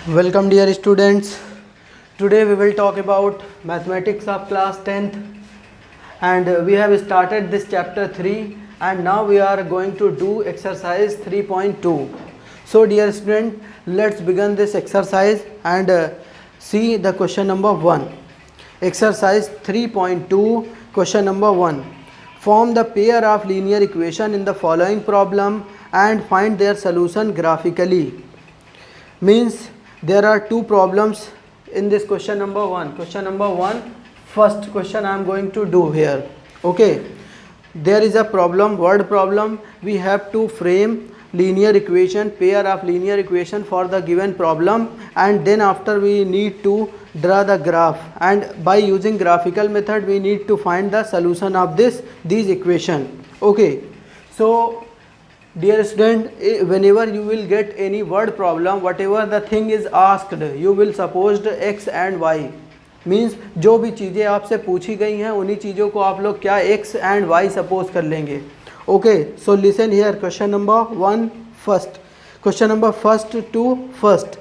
Welcome dear students. Today we will talk about mathematics of class 10th, and we have started this chapter 3 and now we are going to do exercise 3.2. So dear student, let's begin this exercise and see the question number 1. Exercise 3.2, question number 1. Form the pair of linear equation in the following problem and find their solution graphically. Means there are two problems in this question number 1. Question number 1, first question I am going to do here. Okay, there is a problem, word problem. We have to frame linear equation, pair of linear equation for the given problem, and then after we need to draw the graph, and by using graphical method we need to find the solution of these equation. Okay, so dear student, whenever you will get any word problem, whatever the thing is asked, you will suppose x and y. Means जो भी चीज़ें आपसे पूछी गई हैं उन्हीं चीज़ों को आप लोग क्या x and y सपोज कर लेंगे. Okay, so listen here. Question number 1 first. Question number first.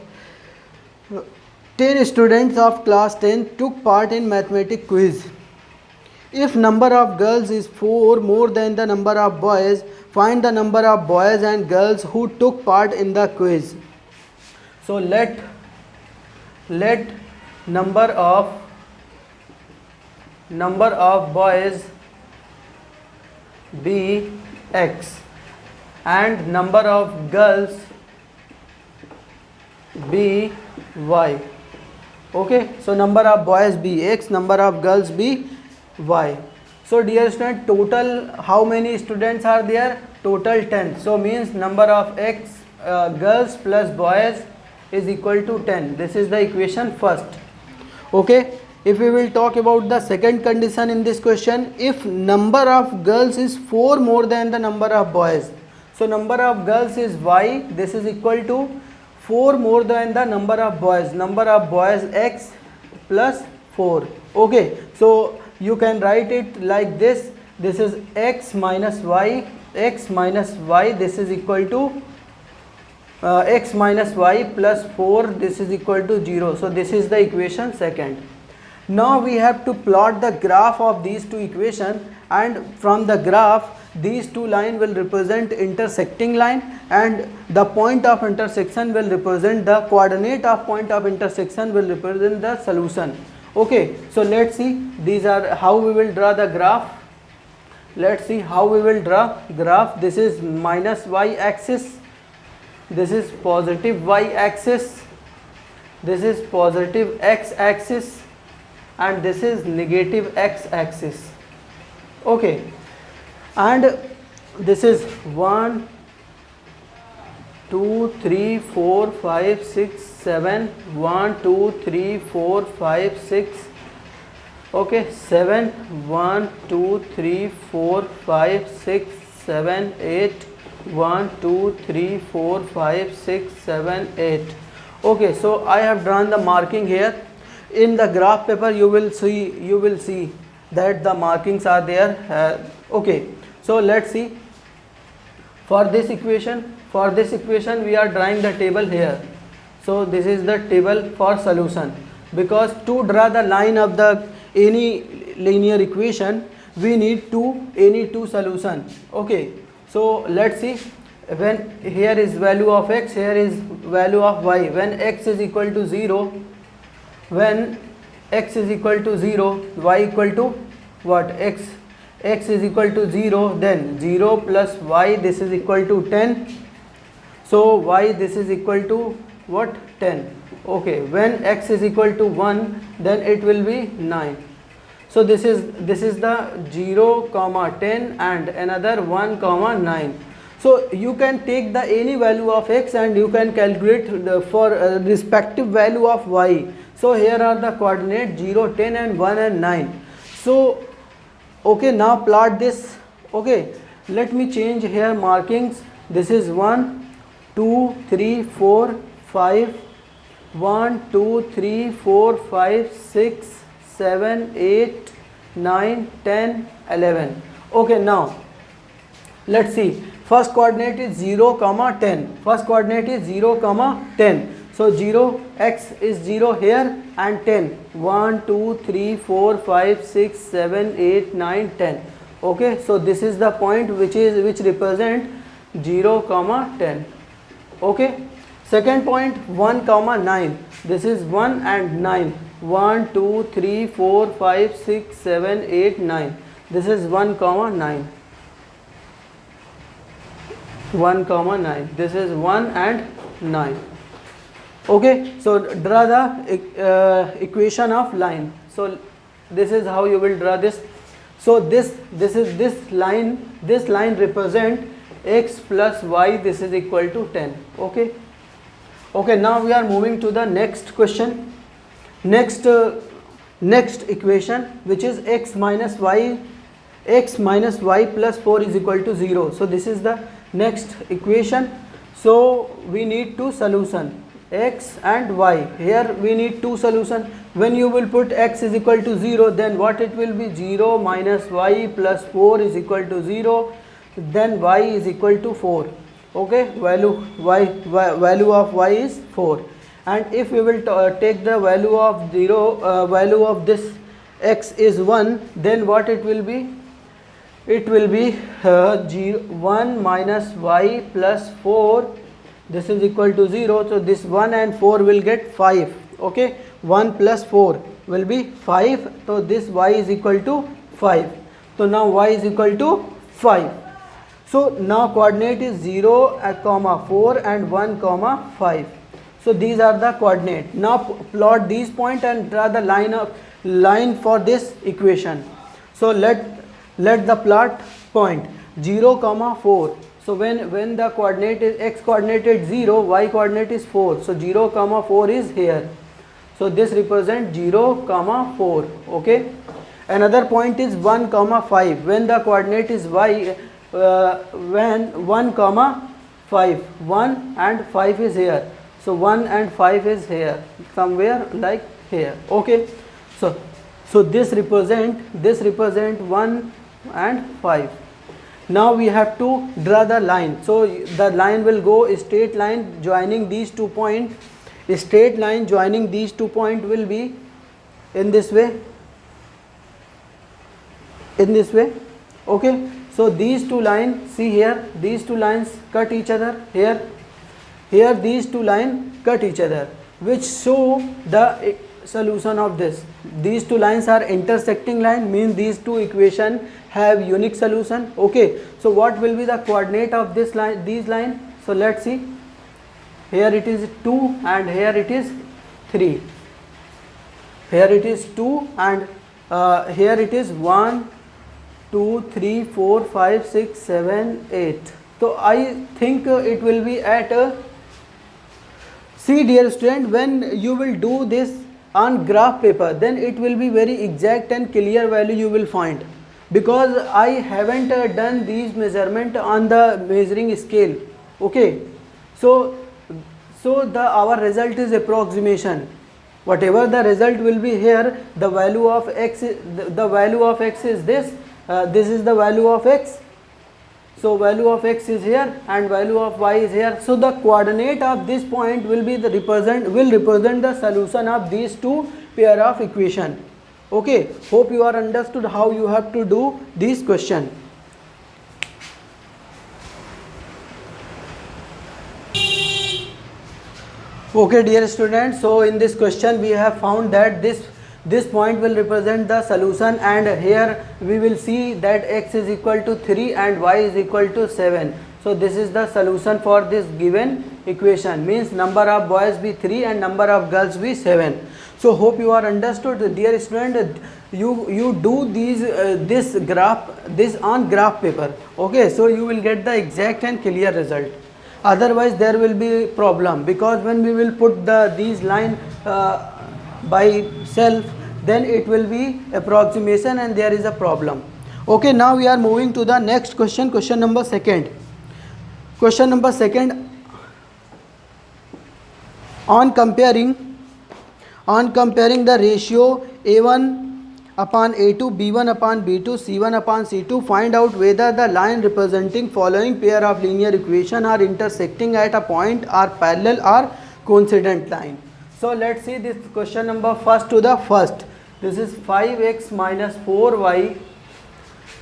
10 students of class 10 took part in mathematics quiz. If number of girls is 4 more than the number of boys, find the number of boys and girls who took part in the quiz. So let number of boys be x and number of girls be y. Okay, so number of boys be x, number of girls be y. So dear student, total how many students are there? Total 10. So means number of x girls plus boys is equal to 10. This is the equation first. Okay, if we will talk about the second condition in this question, if number of girls is 4 more than the number of boys, so number of girls is y, this is equal to 4 more than the number of boys x plus 4. Okay, so you can write it like this. This is x minus y, this is equal to x minus y plus 4, this is equal to 0. So this is the equation second. Now we have to plot the graph of these two equations, and from the graph these two lines will represent intersecting line, and the point of intersection will represent the coordinate of point of intersection will represent the solution. Okay, so let's see, these are how we will draw the graph. Let's see how we will draw graph. This is minus y axis, this is positive y axis, this is positive x axis, and this is negative x axis. Okay, and this is 1 2 3 4 5 6 7 1 2 3 4 5 6. Okay, 7 1 2 3 4 5 6 7 8 1 2 3 4 5 6 7 8. Okay, so I have drawn the marking here. In the graph paper you will see that the markings are there. Okay, so let's see. For this equation we are drawing the table here. So this is the table for solution, because to draw the line of the any linear equation we need any two solution. Okay, so let's see. When here is value of x, here is value of y. When x is equal to 0, when x is equal to 0, y equal to what? X is equal to 0, then 0 plus y, this is equal to 10. So y, this is equal to what? 10. Okay, when x is equal to 1, then it will be 9. So this is the 0 comma 10 and another 1 comma 9. So you can take the any value of x and you can calculate for respective value of y. So here are the coordinates 0, 10 and 1 and 9. So okay, now plot this. Okay, let me change here markings. This is 1 2 3 4 5 1 2 3 4 5 6 7 8 9 10 11. Okay, now let's see. First coordinate is 0 comma 10. So 0, x is 0 here and 10. 1 2 3 4 5 6 7 8 9 10. Okay, so this is the point which represent 0 comma 10. Okay, second point 1 comma 9. This is 1 and 9. 1 2 3 4 5 6 7 8 9. This is 1 comma 9. 1 comma 9. This is 1 and 9. Okay, so draw the equation of line. So this is how you will draw this. So this line represent x plus y. This is equal to 10. Okay. Okay, now we are moving to the next question. Next equation, which is x minus y plus 4 is equal to 0. So this is the next equation. So we need two solution, x and y. Here we need two solution. When you will put x is equal to 0, then what it will be? 0 minus y plus 4 is equal to 0. Then y is equal to 4. Okay, value of y is 4. And if we will take the value of 0, value of this x is 1, then what it will be? It will be 1 minus y plus 4. This is equal to 0. So this 1 and 4 will get 5. Okay, 1 plus 4 will be 5. So this y is equal to 5. So now y is equal to 5. So now coordinate is 0, comma 4 and 1 comma 5. So these are the coordinate. Now plot these point and draw the line for this equation. So let the plot point 0 comma 4. So when the coordinate is x coordinate is 0, y coordinate is 4. So 0 comma 4 is here. So this represent 0 comma 4. Okay. Another point is 1 comma 5. When the coordinate is y, when 1 comma 5, 1 and 5 is here. So 1 and 5 is here, somewhere like here. Okay. So this represent 1 and 5. Now we have to draw the line. So the line will go a straight line joining these 2 points. A straight line joining these 2 points will be in this way. In this way. Okay. So these two lines, see here, these two lines cut each other here. Here these two lines cut each other, which show the solution of this. These two lines are intersecting line, means these two equations have unique solution. Okay, so what will be the coordinate of this line, these lines? So let's see. Here it is 2 and here it is 3. Here it is 2 and here it is 1, 2, 3, 4, 5, 6, 7, 8. So I think it will be at see dear student, when you will do this on graph paper, then it will be very exact and clear value you will find, because I haven't done these measurement on the measuring scale. Okay, so our result is approximation. Whatever the result will be here, the value of x is this. This is the value of x. So value of x is here and value of y is here. So the coordinate of this point will be represent the solution of these two pair of equation. Okay, hope you are understood how you have to do this question. Okay dear students, so in this question we have found that this point will represent the solution, and here we will see that x is equal to 3 and y is equal to 7. So this is the solution for this given equation, means number of boys be 3 and number of girls be 7. So hope you are understood dear student. You do this on graph paper. Okay, so you will get the exact and clear result. Otherwise there will be problem, because when we will put these line by self, then it will be approximation and there is a problem. Okay, now we are moving to the next question, question number 2. Question number 2, on comparing the ratio A1 upon A2, B1 upon B2, C1 upon C2, find out whether the line representing following pair of linear equation are intersecting at a point, are parallel or coincident line. So let's see this question number first to the first. This is 5x minus 4y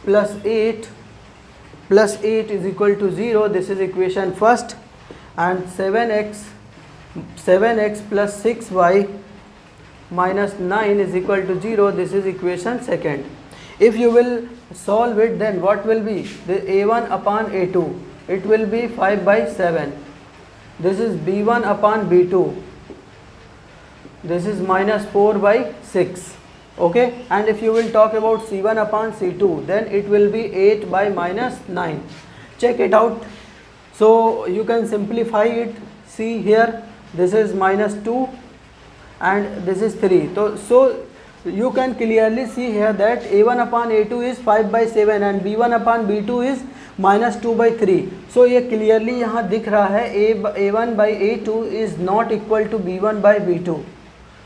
plus 8 is equal to 0. This is equation first. And 7x plus 6y minus 9 is equal to 0. This is equation second. If you will solve it, then what will be? The a1 upon a2. It will be 5 by 7. This is b1 upon b2. This is minus 4 by 6. Okay, and if you will talk about c1 upon c2, then it will be 8 by minus 9. Check it out. So you can simplify it. See here, this is minus 2 and this is 3. So you can clearly see here that a1 upon a2 is 5 by 7 and b1 upon b2 is minus 2 by 3. So ये clearly यहाँ दिख रहा है a1 by a2 is not equal to b1 by b2.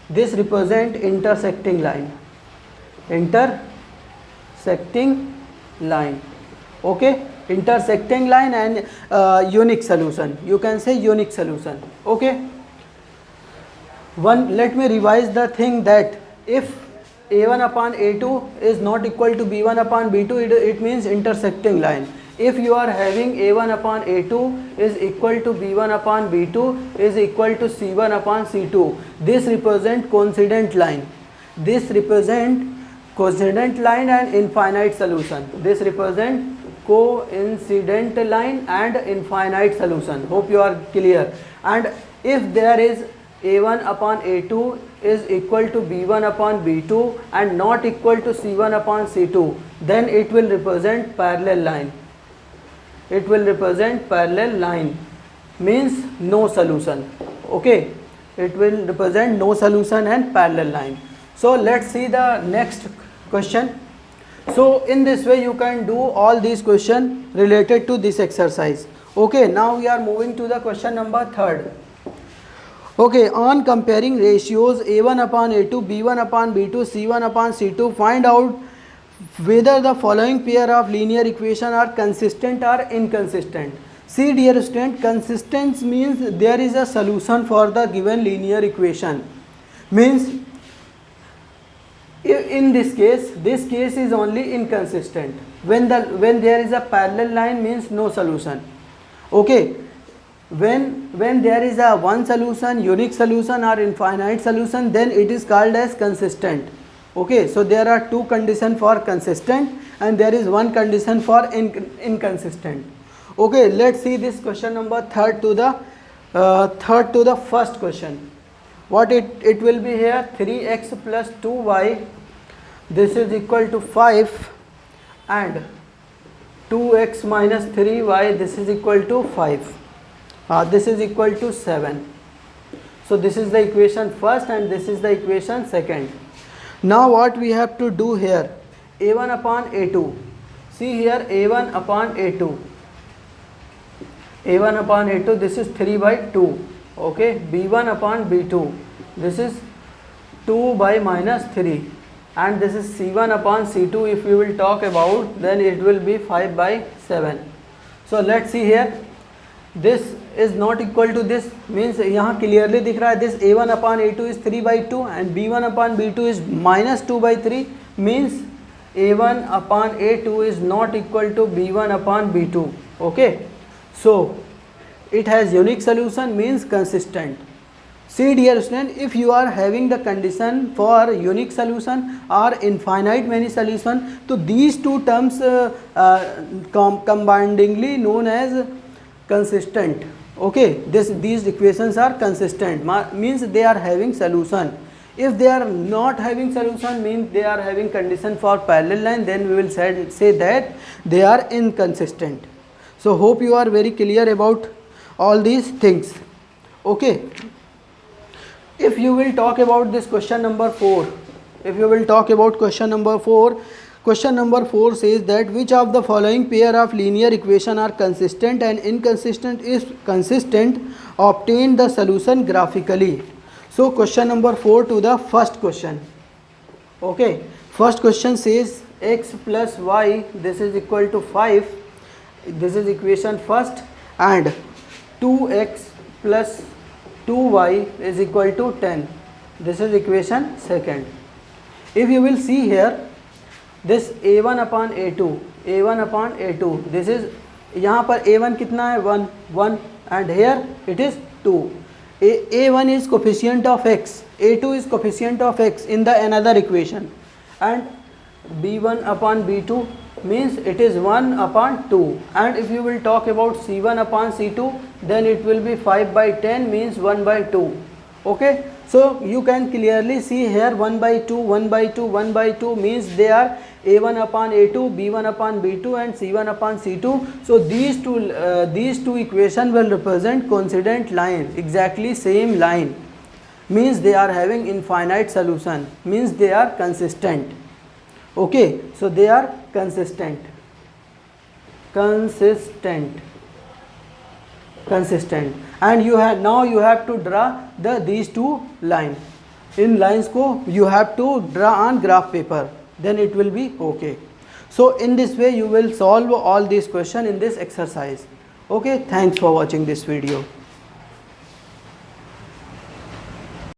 This represent intersecting line. Okay, intersecting line and unique solution. You can say unique solution. Okay. Let me revise the thing that if a1 upon a2 is not equal to b1 upon b2, it means intersecting line. If you are having a1 upon a2 is equal to b1 upon b2 is equal to c1 upon c2, this represent coincident line. This represent coincident line and infinite solution. This represent coincident line and infinite solution. Hope you are clear. And if there is a1 upon a2 is equal to b1 upon b2 and not equal to c1 upon c2, then it will represent parallel line. It will represent parallel line, means no solution. Okay, it will represent no solution and parallel line. So let's see the next question. So in this way you can do all these questions related to this exercise. Okay, now we are moving to the question number 3rd. Okay, on comparing ratios a1 upon a2, b1 upon b2, c1 upon c2, find out whether the following pair of linear equation are consistent or inconsistent. See dear student, consistent means there is a solution for the given linear equation. Means in this case is only inconsistent. When there is a parallel line means no solution. Okay, when there is a one solution, unique solution or infinite solution, then it is called as consistent. Okay, so there are two conditions for consistent and there is one condition for inconsistent. Okay, let's see this question number 3rd to the first question. What it will be here? 3x plus 2y, this is equal to 5, and 2x minus 3y, this is equal to 5. This is equal to 7. So this is the equation first and this is the equation second. Now what we have to do here, a1 upon a2. See here, a1 upon a2. a1 upon a2, this is 3 by 2. Okay, b1 upon b2, this is 2 by minus 3. And this is c1 upon c2. If we will talk about, then it will be 5 by 7. So let's see here. This is not equal to this, means यहाँ clearly दिख रहा है this a1 upon a2 is 3 by 2 and b1 upon b2 is minus 2 by 3, means a1 upon a2 is not equal to b1 upon b2. Okay, so it has unique solution, means consistent. See dear student, if you are having the condition for unique solution or infinite many solution, so these two terms combinedly known as consistent. Okay, these equations are consistent, means they are having solution. If they are not having solution, means they are having condition for parallel line, then we will say that they are inconsistent. So hope you are very clear about all these things. Okay, if you will talk about this question number 4, question number 4 says that which of the following pair of linear equation are consistent and inconsistent? If consistent, obtain the solution graphically. So question number 4 to the first question. Okay, first question says x plus y, this is equal to 5. This is equation first, and 2x plus 2y is equal to 10. This is equation second. If you will see here, this a1 upon a2, this is, यहाँ पर a1 कितना है 1 and here it is 2. a1 is coefficient of x, a2 is coefficient of x in the another equation, and b1 upon b2 means it is 1 upon 2, and if you will talk about c1 upon c2, then it will be 5 by 10 means 1 by 2. Okay, so you can clearly see here 1 by 2, 1 by 2, 1 by 2 means they are a1 upon a2, b1 upon b2 and c1 upon c2. So these two equation will represent coincident line, exactly same line, means they are having infinite solution, means they are consistent. Okay, so they are consistent, and you have, now you have to draw these two line. In lines ko you have to draw on graph paper, then it will be okay. So in this way you will solve all these questions in this exercise. Okay, thanks for watching this video.